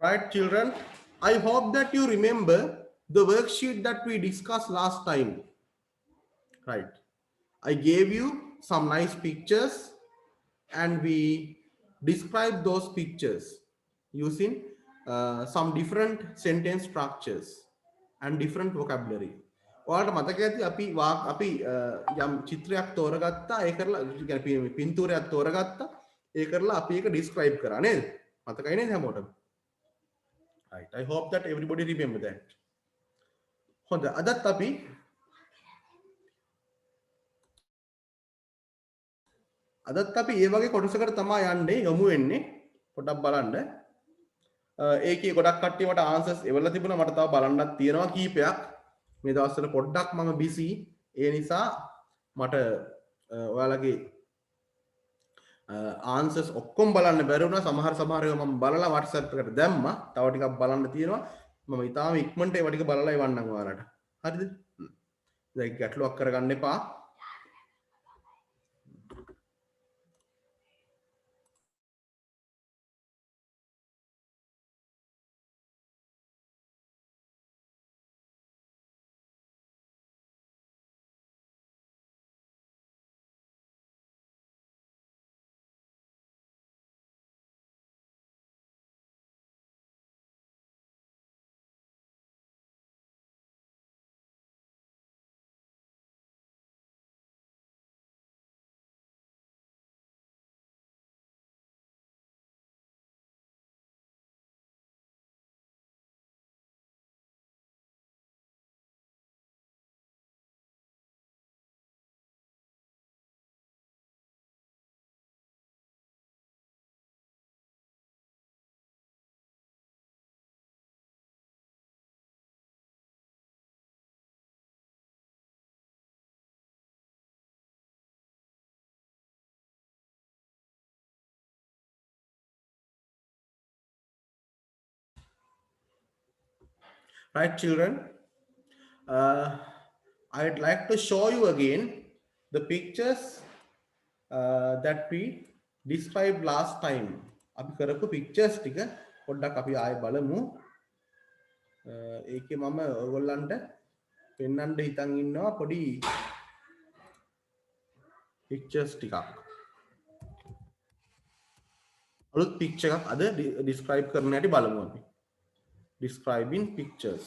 Right, children? I hope that you remember the worksheet that we discussed last time. Right. I gave you some nice pictures and we described those pictures using some different sentence structures and different vocabulary. ඔයාලට මතක ඇති අපි යම් චිත්‍රයක් තෝරගත්තා ඒ කරලා පින්තූරයක් තෝරගත්තා ඒ කරලා අපි ඒක describe කරා නේද? මතකයි නේද හැමෝටම? Right. I hope that everybody remember that. හොඳ අදත් අපි ඒ වගේ කොටසකට තමයි යන්නේ යොමු වෙන්නේ. පොඩ්ඩක් බලන්න. ඒකේ ගොඩක් කට්ටිය මට ආන්සර්ස් එවලා තිබුණා. මට තව බලන්නත් තියෙනවා කීපයක්. මේ දවස්වල පොඩ්ඩක් මම බිසි. ඒ නිසා මට ඔයාලගේ ආන්සර්ස් ඔක්කොම බලන්න බැරි වුණා. සමහර ඒවා මම බලලා WhatsApp එකට දැම්මා. තව ටිකක් බලන්න තියෙනවා. මම ඊටාම ඉක්මනට ඒවා ටික බලලා එවන්නම් ඔයාලට. හරිද? දැන් ගැටලුවක් කරගන්න එපා. Right, children? I'd like to show you again the pictures that we described last time. අපි කරපු pictures ටික පොඩ්ඩක් අපි ආයෙ බලමු. ඒකේ මම ඔයගොල්ලන්ට පෙන්වන්න හිතන් ඉන්නවා පොඩි pictures ටිකක්. අලුත් picture එකක් අද describe කරන්න හැටි බලමු අපි. Describing pictures.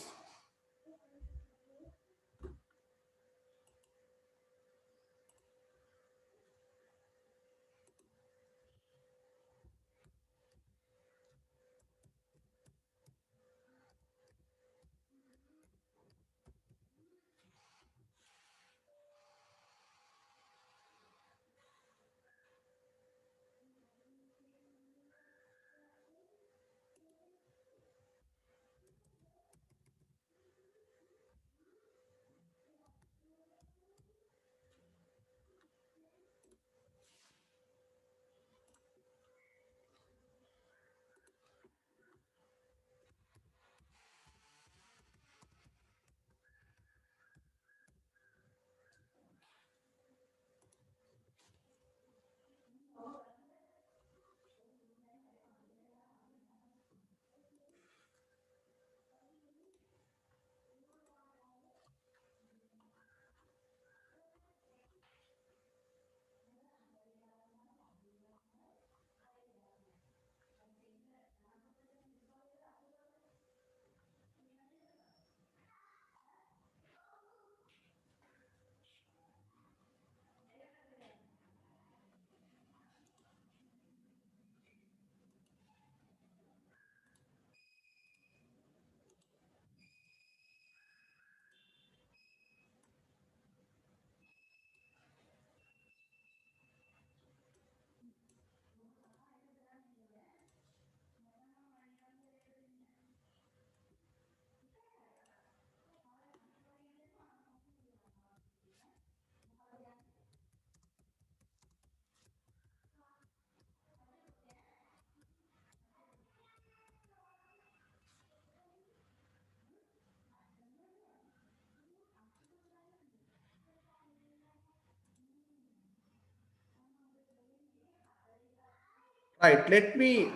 Right, let me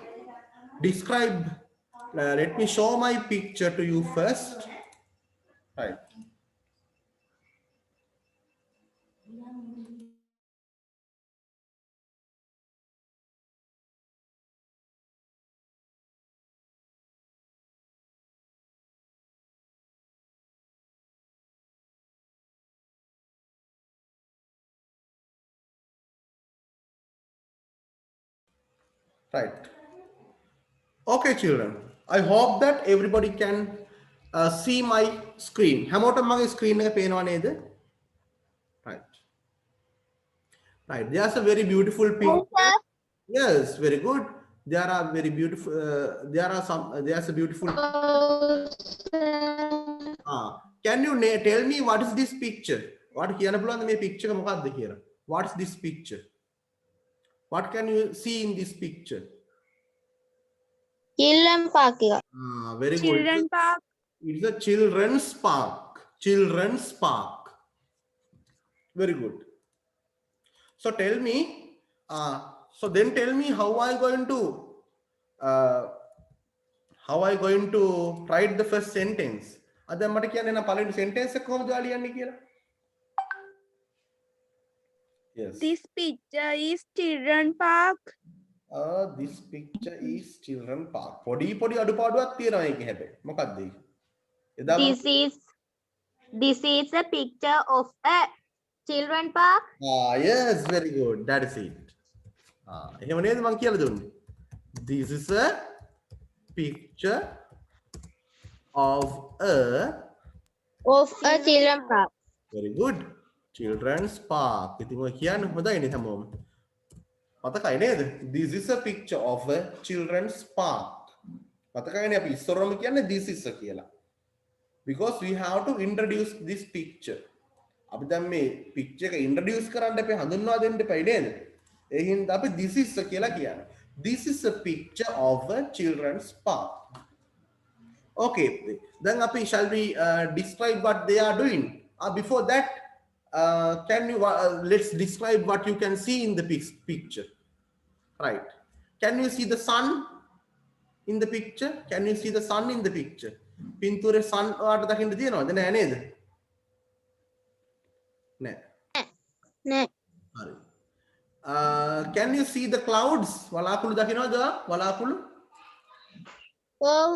describe let me show my picture to you first. Right. Right. Okay, children. I hope that everybody can see my screen. හැමෝටම මගේ screen එක පේනව නේද? Right. Right. There's a very beautiful picture. Yes, very good. There are very beautiful. There are some. There's a beautiful. Can you tell me what is this picture? What කියන්න පුළුවන්ද මේ picture එක මොකක්ද කියලා? What is this picture? What can you see in this picture? Children park. Very good. Children park. It's a children's park. Children's park. Very good. So tell me. So then tell me how I going to write the first sentence. අද මට කියන්න එන පළවෙනි sentence එක කොහොමද ලියන්නේ කියලා? Yes. This picture is children park. This picture is children park. පොඩි අඩුපාඩුවක් තියෙනවා ඒකේ හැබැයි. මොකක්ද ඒක? This is a picture of a children park. Yes, very good. That is it. එහෙම නේද මං කියලා දුන්නේ. This is a picture of a children park. very good. Children's park. ඉතින් ඔය කියන්නේ හොඳයිනේ හැමෝම. මතකයි නේද? This is a picture of a children's park. මතකයිනේ අපි ඉස්සරවම කියන්නේ this is a කියලා. Because we have to introduce this picture. අපි දැන් මේ picture එක introduce කරන්න අපි හඳුන්වා දෙන්න එපයි නේද? ඒ හින්දා අපි this is a කියලා කියන්නේ. This is a picture of a children's park. Okay, then api shall we describe what they are doing? Before that, can you let's describe what you can see in the picture. Right? Can you see the sun in the picture? Can you see the sun in the picture? Pinture sun වාට දකින්න තියෙනවද? නෑ නේද? නෑ. නෑ. හරි. Can you see the clouds? වලාකුළු දකින්නවද? වලාකුළු? ඔව්.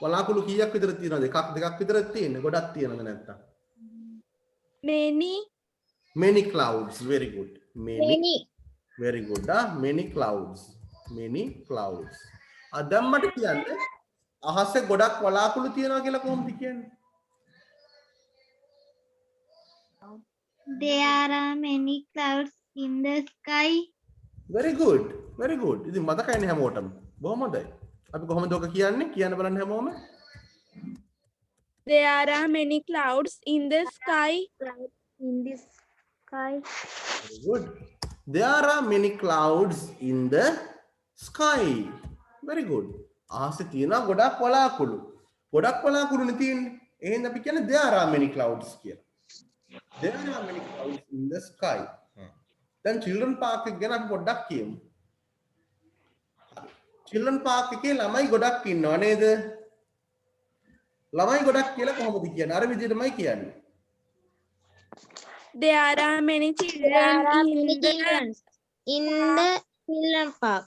වලාකුළු කීයක් විතර තියෙනවද? එකක් දෙකක් විතර තියෙන්නේ. ගොඩක් තියෙනවද නැත්තම්? Many clouds. Very good. Many. Very good. Many clouds. Many clouds. දැන් මට කියන්න අහසේ ගොඩක් වලාකුළු තියෙනවා කියලා කොහොමද කියන්නේ? There are many clouds in the sky. Very good. Very good. ඉතින් මතකයිනේ හැමෝටම. බොහොම හොඳයි. අපි කොහොමද ඔක කියන්නේ? කියන්න බලන්න හැමෝම. There are many clouds in the sky. In the sky. Very good. There are many clouds in the sky. Very good. අහසේ තියෙනවා ගොඩක් වලාකුළු. ගොඩක් වලාකුළුනේ තියෙන්නේ. එහෙනම් අපි කියන්නේ there are many clouds කියලා. There are many clouds in the sky. දැන් children park එක ගැන අපි පොඩ්ඩක් කියමු. children park එකේ ළමයි ගොඩක් ඉන්නව නේද? ළමයි ගොඩක් කියලා කොහොමද කියන්නේ? අර විදිහටමයි කියන්නේ. There are many children in the children park.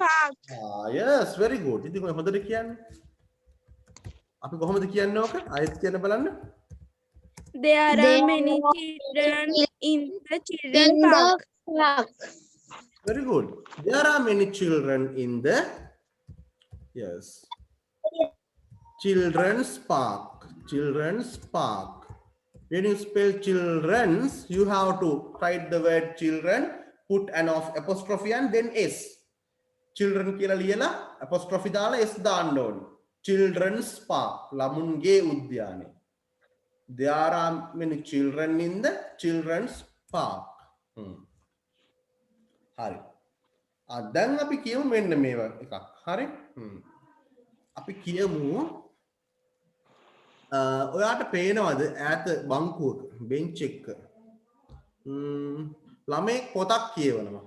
Yes, very good. ඉතින් ඔය හොඳට කියන්නේ. අපි කොහොමද කියන්නේ ඕක? ආයෙත් කියන්න බලන්න. There are many children in the children park. Very good. There are many children in the children's park. Children's park. When you spell children's, you have to write the word children, put an apostrophe and then s. Children කියලා ලියලා apostrophe දාලා s දාන්න ඕනේ. Children's park. ළමුන්ගේ උද්‍යානය. There are many children in the children's park. හරි. දැන් අපි කියමු මෙන්න මේවා එකක්. හරි? අපි කියමු ඔයාට පේනවද ඈත බංකුවක බෙන්ච් එක ළමෙක් පොතක් කියවනවා.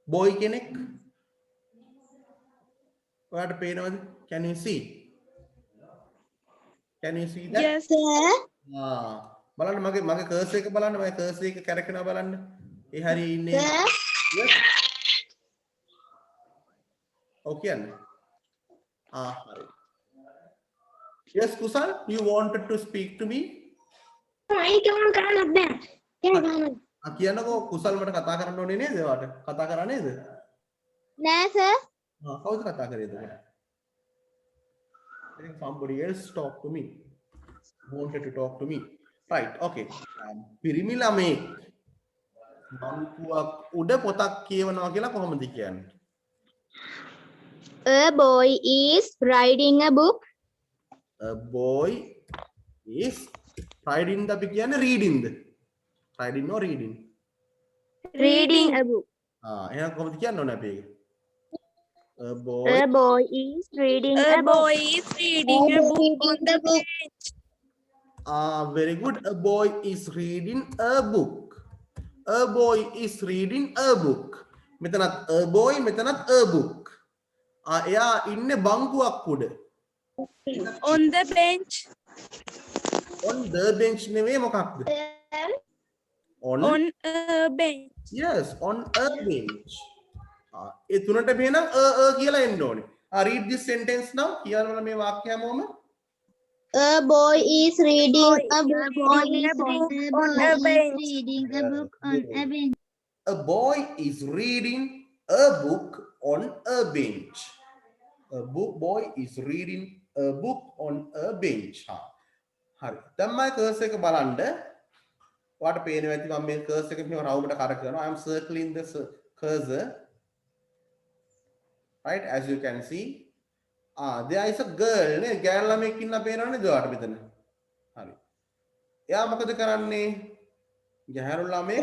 බොයි කෙනෙක් ඔයාට පේනවද? Can you see? Can you see that? Yes. Sir. බලන්න මගේ කර්සර් එක බලන්න මගේ කර්සර් එක කැරකෙනවා බලන්න. ඒ හරිය ඉන්නේ. Sir. Yes. ඔව් කියන්න. හරි. Yes කුසල්, you wanted to speak to me? ඒක මම කරන්නත් බෑ. කියන්නකෝ කුසල් මට කතා කරන්න ඕනේ නේද ඔයාට? කතා කරා නේද? නෑ sir. කවුද කතා කරේද? I think somebody else talked to me. Wanted to talk to me. Right, okay. පිරිමි ළමෙක් බංකුවක් උඩ පොතක් කියවනවා කියලා කොහොමද කියන්නේ? A boy is writing a book. A boy is riding the අපි කියන්නේ reading the? Riding or reading? Reading a book. එහෙනම් කොහොමද කියන්න ඕනේ අපි ඒක? A boy. A boy is reading A a book. boy is reading a book on the bench. Very good. A boy is reading a book. A boy is reading a book. මෙතනත් a boy මෙතනත් a book. එයා ඉන්නේ බංකුවක් උඩ. On the bench. On the bench නෙවෙයි මොකක්ද? On A bench. yes, on a bench. ඒ තුනට බේනම් කියලා එන්න ඕනේ. Read this sentence now. කියන්න මේ වාක්‍යය මොම? A boy is reading a book on a bench. reading a book on a bench. A boy is reading a book on a bench. Boy is reading a book on a bench. හරි. දැන් මම cursor එක බලන්න. ඔයාලට පේනවා ඇති මම මේ කර්සර් එක මෙහෙම රවුමට කරකවනවා. I am circling the cursor. Right, as you can see. There is a girl නේ. girl ළමෙක් ඉන්න පේනවනේ නේද ඔයාලට මෙතන? හරි. එයා මොකද කරන්නේ? ගැහැණු ළමෙක්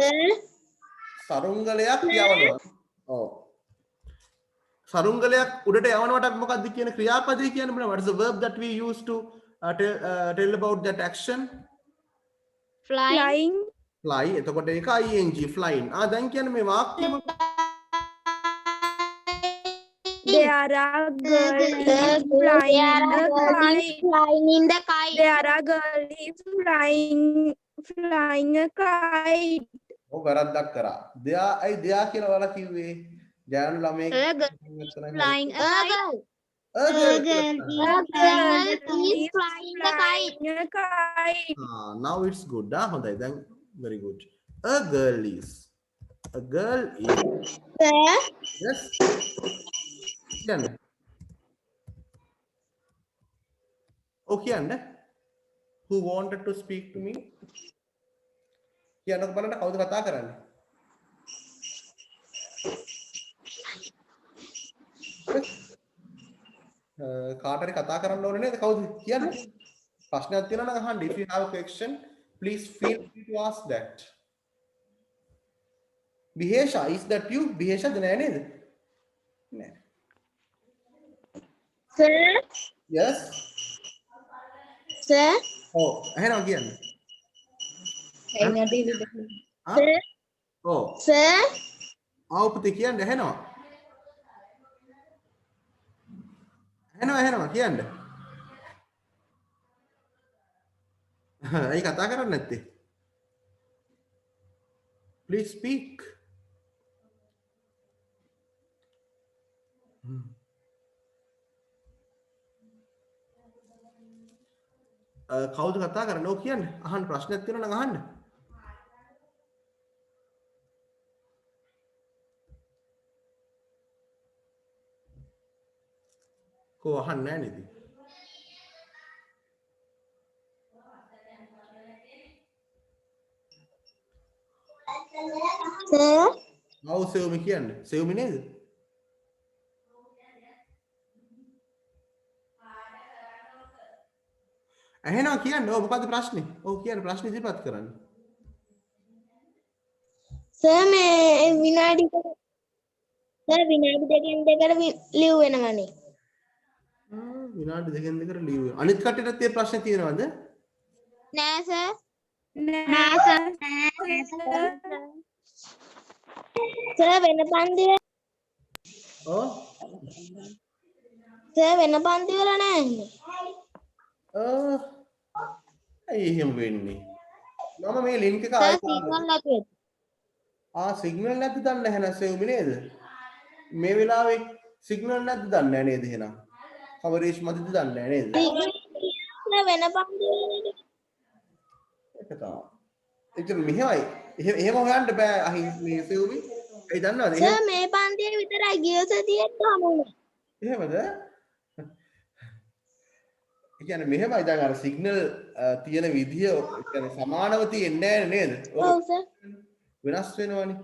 සරුංගලයක් යවනවා. ඔව්. සරුංගලයක් උඩට යවනවට අපි මොකක්ද කියන ක්‍රියාපදේ කියන්නේ මොනවද? What is the verb that we use to tell about that action? Flying. Fly. එතකොට ඒක ing flying. දැන් කියන්නේ මේ වාක්‍යය There are girls flying the kite. Flying in the kite. There are girls flying a kite. ඔව් වැරද්දක් කරා. දෙයා කියලා ඔයාලා කිව්වේ ගැහැණු ළමෙක් Flying a kite. A girl. is flying the kite. A kite. Now it's good. හොඳයි. දැන් very good. A girl is. Sir. Yes. කියන්න. කියන්න. Who wanted to speak to me? කියන්නකො බලන්න කවුද කතා කරන්නේ? කාට හරි කතා කරන්න ඕනේ නේද? කවුද කියන්නේ? ප්‍රශ්නයක් තියෙනවා නම් අහන්න. If you have a question, please feel free to ask that. Bihesha, is that you? Bihesha ද නෑ නේද? නෑ. Sir. Yes. Sir. එහෙනම් කියන්න. Sir. Sir. පුතේ කියන්න එහෙනම්. එහෙනම් කියන්න. ඇයි කතා කරන්නේ නැත්තේ? Please speak. කවුද කතා කරන්නේ? ඔව් කියන්න. අහන්න ප්‍රශ්නයක් තියෙනවා නම් අහන්න. කෝ අහන්නේ නැහැ නේද? Sir. ඔව් සෙව්මි කියන්න. සෙව්මි නේද? එහෙනම් කියන්න. මොකද්ද ප්‍රශ්නේ? කියන්න ප්‍රශ්නේ ඉදිරිපත් කරන්න. Sir මේ විනාඩි දෙකෙන් දෙකට ලිව් වෙනවනේ. විනාඩි දෙකෙන් දෙකට ලිව් වෙනවා. අනිත් කට්ටියටත් ඒ ප්‍රශ්නේ තියෙනවද? නෑ සර්. Nෑ sir. සර් වෙන පන්තිය. සර් වෙන පන්ති වල නැහැ. ඇයි එහෙම වෙන්නේ? මම මේ ලින්ක් එක සර් ආයෙත් සිග්නල් නැති. සිග්නල් නැද්ද දන්නේ නැහැ නේද සෙව්මි නේද? මේ වෙලාවේ සිග්නල් නැද්ද දන්නේ නැහැ නේද එහෙනම්? කවරේජ් මදිද දන්නේ නැහැ නේද? සිග්නල් වෙන පන්ති වල ඒක තමයි. ඒක මෙහෙමයි. එහෙම හොයන්න බෑ අහිං මේ සෙව්මි. ඒ දන්නවද? සර් මේ පන්තියේ විතරයි ගිය සතියේත් හමුුනේ. එහෙමද? ඒ කියන්නේ මෙහෙමයි දැන් අර සිග්නල් තියෙන විදිය කියන්නේ සමානව තියෙන්නේ නැහැ නේද? ඔව් සර්. වෙනස් වෙනවනේ.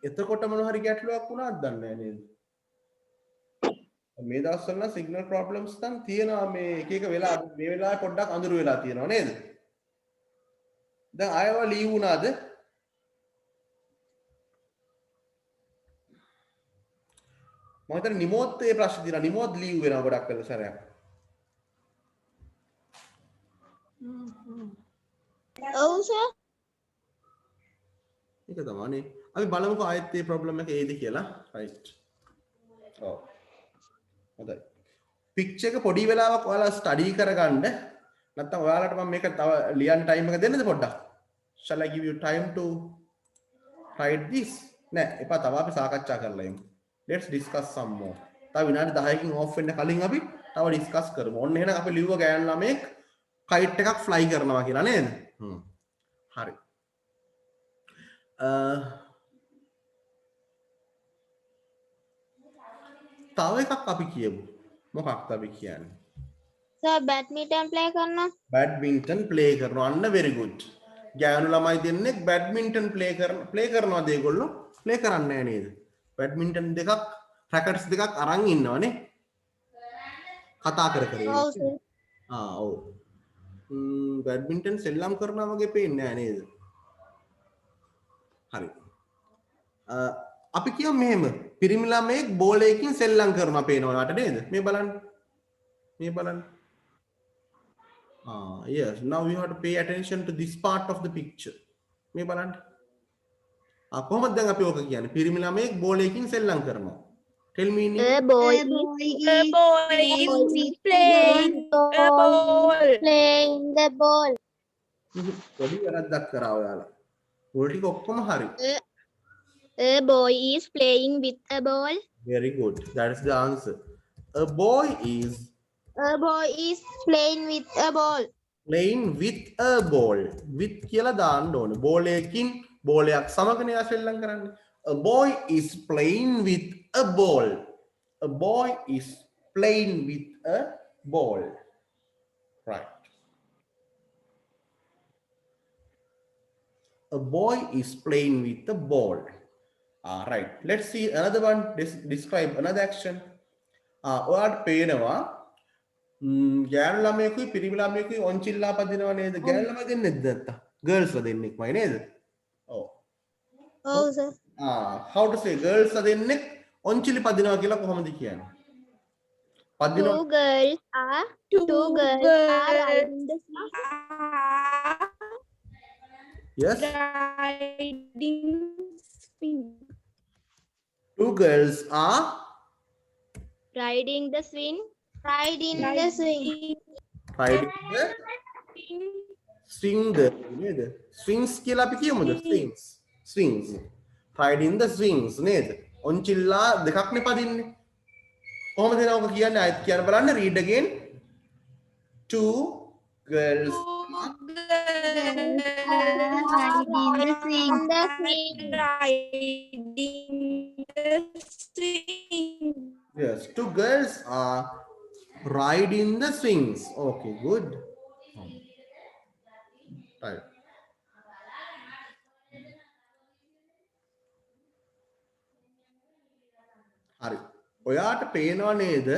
එතකොට මොන හරි ගැටලුවක් වුණාද දන්නේ නැහැ නේද? මේ දවස්වල නම් සිග්නල් ප්‍රොබ්ලම්ස් නම් තියෙනවා මේ එක වෙලා මේ වෙලාවේ පොඩ්ඩක් අඳුරු වෙලා තියෙනවා නේද? දැන් ආයව ලීව් වුණාද? මම හිතන්නේ නිමෝත් ඒ ප්‍රශ්න දිනා නිමෝත් ලීව් වෙනවා ගොඩක් වෙලා සැරයක්. ඔව් සර්. ඒක තමයිනේ. අපි බලමුකෝ ආයෙත් මේ ප්‍රොබ්ලම් එක ඒද කියලා. රයිට්. ඔව්. හොඳයි. පික්චර් එක පොඩි වෙලාවක් ඔයාලා ස්ටඩි කරගන්න. නැත්නම් ඔයාලට මම මේක තව ලියන්න ටයිම් එක දෙන්නද පොඩ්ඩක්? Shall I give you time to write this? නෑ, එපා තව අපි සාකච්ඡා කරලා යමු. Let's discuss some more. තව විනාඩි 10කින් ඔෆ් වෙන්න කලින් අපි තව ඩිස්කස් කරමු. ඔන්න එහෙනම් අපි ලිව්ව ගෑනු ළමෙක් කයිට් එකක් ෆ්ලයි කරනවා කියලා නේද? හරි. තව එකක් අපි කියමු. මොකක්ද අපි කියන්නේ? සර් බැඩ්මින්ටන් ප්ලේ කරනවා. බැඩ්මින්ටන් ප්ලේ කරනවා. අන්න very good. ගෑනු ළමයි දෙන්නෙක් බැඩ්මින්ටන් ප්ලේ කරනවාද ඒගොල්ලෝ? ප්ලේ කරන්නේ නැහැ නේද? බැඩ්මින්ටන් දෙකක් රැකට්ස් දෙකක් අරන් ඉන්නවනේ. කතා කර කර ඉන්නේ. ඔව් සර්. ඔව්. බැඩ්මින්ටන් සෙල්ලම් කරනවා වගේ පේන්නේ නැහැ නේද? හරි. අපි කියමු මෙහෙම පිරිමි ළමයෙක් බෝලයකින් සෙල්ලම් කරනවා පේනවලට නේද? මේ බලන්න. මේ බලන්න. Yes, now you have to pay attention to this part of the picture. මේ බලන්න. කොහොමද දැන් අපි ඕක කියන්නේ? පිරිමි ළමයෙක් බෝලයකින් සෙල්ලම් කරනවා. Tell me. A boy A boy is playing a ball. playing the ball. පොඩි වැරද්දක් කරා ඔයාලා. ඕල් ටික ඔක්කොම හරි. A boy is playing with a ball. Very good. That is the answer. A boy is playing with a ball. playing with a ball. With කියලා දාන්න ඕනේ. බෝලයකින් බෝලයක් සමගනේ සෙල්ලම් කරන්නේ. A boy is playing with a ball. A boy is playing with a ball. Right. A boy is playing with a ball. Right. Let's see another one. Describe another action. ඔයාලට පේනවා ගෑනු ළමයෙකුයි පිරිමි ළමයෙකුයි ඔන්චිල්ලා පදිනවා නේද? ගෑනු ළමයි දෙන්නෙක්ද නැත්තම්? ගර්ල්ස් ලා දෙන්නෙක්මයි නේද? ඔව්. ඔව් sir. How to say girls ලා දෙන්නෙක් ඔන්චිලි පදිනවා කියලා කොහොමද කියන්නේ? පදිනවා. Two girls are riding the Yes. Riding swing. Two girls are riding the swing. Riding the swing. riding the swing නේද? Swings කියලා අපි කියමුද? Swings. Riding the swings නේද? ඔන්චිල්ලා දෙකක්නේ පදින්නේ. කොහොමද නෝක කියන්නේ? ආයෙත් කියන්න බලන්න. Read again. Two girls Riding the swing. Riding the swing. Yes, two girls are riding the swings. Okay, good. Right. හරි. ඔයාට පේනව නේද?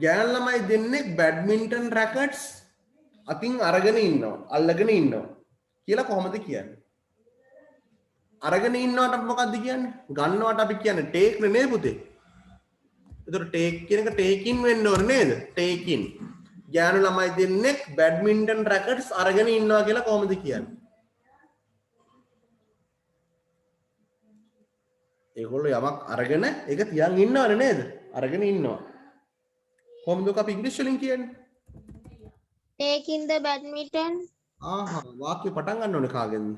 ගෑනු ළමයි දෙන්නෙක් බැඩ්මින්ටන් රැකට්ස් අතින් අරගෙන ඉන්නවා. අල්ලගෙන ඉන්නවා. කියලා කොහොමද කියන්නේ? අරගෙන ඉන්නවට අපි මොකද්ද කියන්නේ? ගන්නවට අපි කියන්නේ ටේක් නේ පුතේ. ඒතර ටේක් කියන එක ටේකින් වෙන්න ඕනේ නේද? ටේකින්. ගෑනු ළමයි දෙන්නෙක් බැඩ්මින්ටන් රැකට්ස් අරගෙන ඉන්නවා කියලා කොහොමද කියන්නේ? ඒගොල්ලෝ යමක් අරගෙන ඒක තියන් ඉන්නවනේ නේද? අරගෙන ඉන්නවා. කොහොමද ඔක අපි ඉංග්‍රීසි වලින් කියන්නේ? taking the badminton. ආහා වාක්‍ය පටන් ගන්න ඕනේ කාගෙන්ද?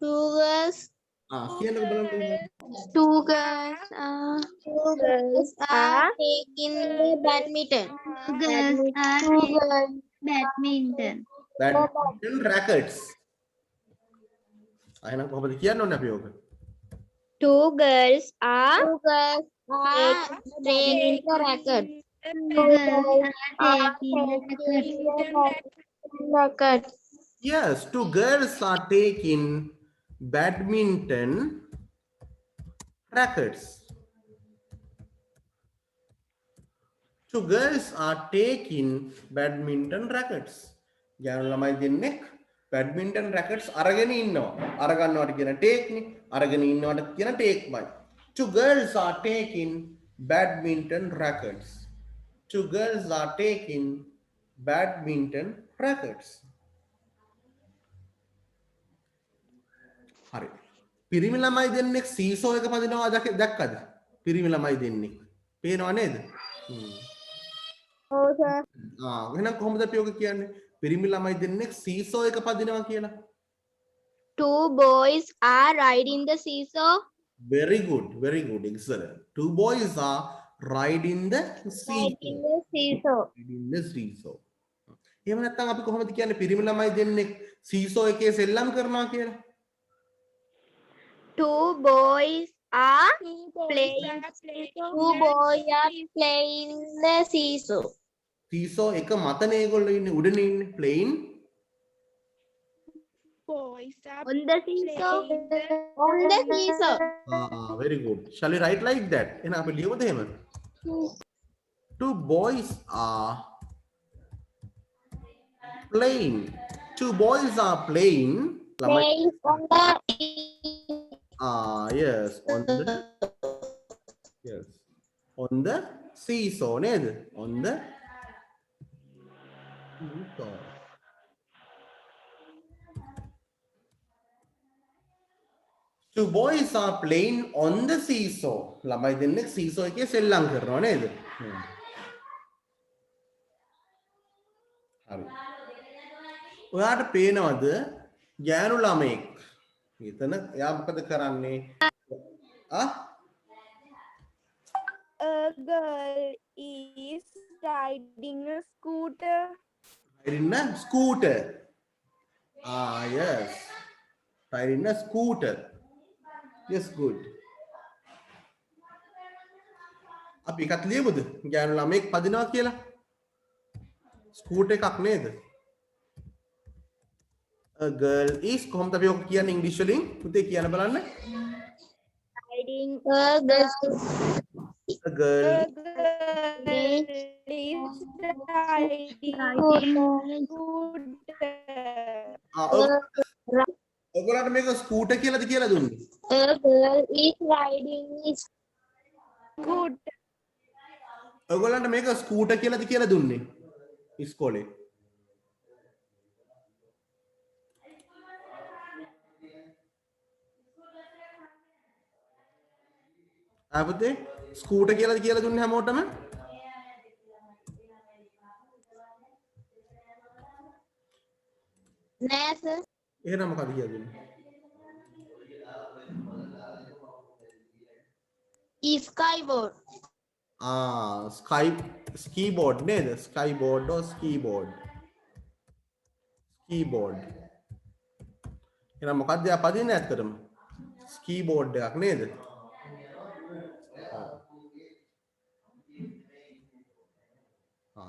Two girls. කියන්නකෝ බලන්න. Two girls are taking the badminton. Badminton. Badminton rackets. එහෙනම් කොහොමද කියන්න ඕනේ අපි ඕක? Two girls are Two girls are taking the racket. Racket. Yes, two girls are taking badminton rackets. Two girls are taking badminton rackets. ගෑනු ළමයි දෙන්නෙක් badminton rackets අරගෙන ඉන්නවා. අරගන්නවට කියන take නේ. අරගෙන ඉන්නවට කියන take bye. Two girls are taking badminton rackets. Two girls are taking badminton rackets. හරි. පිරිමි ළමයි දෙන්නෙක් සීසෝ එක පදිනවා දැක්කද? පිරිමි ළමයි දෙන්නෙක්. පේනව නේද? Oh, sir. එහෙනම් කොහොමද අපි ඔක කියන්නේ? පිරිමි ළමයි දෙන්නෙක් සීසෝ එක පදිනවා කියලා. Two boys are riding the seesaw. Very good, very good, excellent. Two boys are riding the seesaw. Riding the seesaw. Riding the seesaw. එහෙම නැත්නම් අපි කොහොමද කියන්නේ පිරිමි ළමයි දෙන්නෙක් සීසෝ එකේ සෙල්ලම් කරනවා කියලා? Two boys are playing. Two boys are playing the seesaw. Seesaw එක මතනේ ඒගොල්ලෝ ඉන්නේ උඩනේ ඉන්නේ playing. boys are On the seesaw. On the seesaw. Very good. Shall we write like that? එහෙනම් අපි ලියමුද එහෙම? Two boys are playing. Two boys are playing. Playing on the Yes, on the seesaw නේද? On the seesaw. Two boys are playing on the seesaw. ළමයි දෙන්නෙක් seesaw එකේ සෙල්ලම් කරනවා නේද? හරි. ඔයාට පේනවද ගෑනු ළමෙක්? එතන එයා මොකද කරන්නේ? a girl is riding a scooter. Riding a scooter. Yes. Riding a scooter. Yes, good. අපි එකත් ලියමුද? ගෑනු ළමෙක් පදිනවා කියලා. ස්කූටර් එකක් නේද? A girl is කොහොමද අපි ඔක කියන්නේ ඉංග්‍රීසි වලින්? පුතේ කියන්න බලන්න. riding A girl A girl is riding a scooter. ඔයගොල්ලන්ට මේක ස්කූටර් කියලාද කියලා දුන්නේ? A girl is riding his Scooter. ඔයගොල්ලන්ට මේක ස්කූටර් කියලාද කියලා දුන්නේ? ඉස්කෝලේ. ආපතේ ස්කූටර් කියලාද කියලා දුන්නේ හැමෝටම? name. එහෙනම් මොකද කියලා දුන්නේ? Skyboard. Skiboard නේද? Skyboard or skiboard. Skiboard. එහෙනම් මොකක්ද යා පදින්නේ ඇත්තටම? Skiboard එකක් නේද?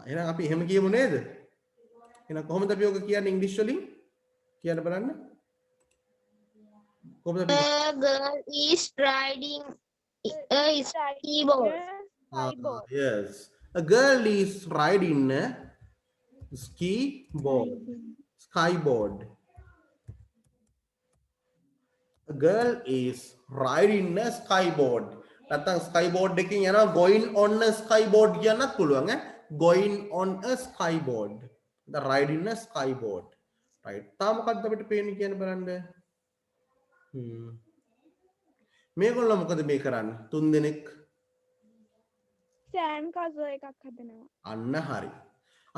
එහෙනම් අපි එහෙම කියමු නේද? එහෙනම් කොහොමද අපි ඔක කියන්නේ ඉංග්‍රීසි වලින්? කියන්න බලන්න. කොහොමද අපි A girl is riding a skateboard. Yes. A girl is riding a skyboard. A girl is riding a skyboard. නැත්නම් skyboard එකකින් යනවා going on a skyboard කියන්නත් පුළුවන් ඈ. Going on a skyboard. The riding a skyboard. Right. තා මොකක්ද අපිට පේන්නේ කියන්න බලන්න. මේගොල්ලෝ මොකද මේ කරන්නේ? තුන් දෙනෙක්. සෑන් කසෝ එකක් හදනවා. අන්න හරි.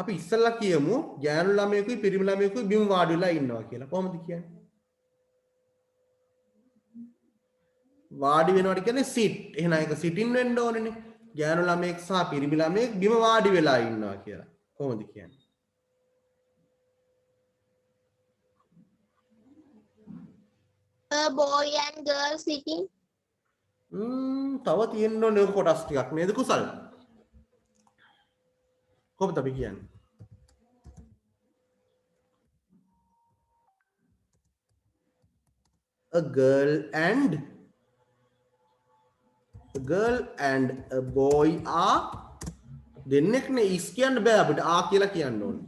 අපි ඉස්සෙල්ලා කියමු ගෑනු ළමයෙකුයි පිරිමි ළමයෙකුයි බිම වාඩි වෙලා ඉන්නවා කියලා. කොහොමද කියන්නේ? වාඩි වෙනවට කියන්නේ sit. එහෙනම් ඒක sitting වෙන්න ඕනේනේ. ගෑනු ළමයෙක් සහ පිරිමි ළමයෙක් බිම වාඩි වෙලා ඉන්නවා කියලා. කොහොමද කියන්නේ? A boy and girl sitting. තව තියෙන්න ඕනේ ඔය කොටස් ටිකක් නේද කුසල්? කොහොමද අපි කියන්නේ? A girl and a boy are දෙන්නෙක්නේ is කියන්න බෑ අපිට ආ කියලා කියන්න ඕනේ.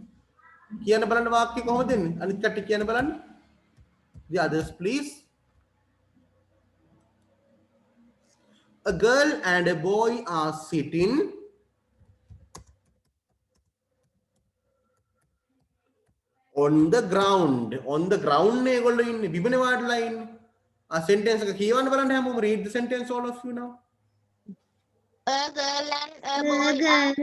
කියන්න බලන්න වාක්‍ය කොහොමද එන්නේ? අනිත් කට්ටිය කියන්න බලන්න. The others please. A girl and a boy are sitting on the ground. On the ground නේ ඒගොල්ලෝ ඉන්නේ. බිමනේ වාඩිලා ඉන්නේ. sentence එක කියවන්න බලන්න හැමෝම. Read the sentence all of you now. A girl and a boy are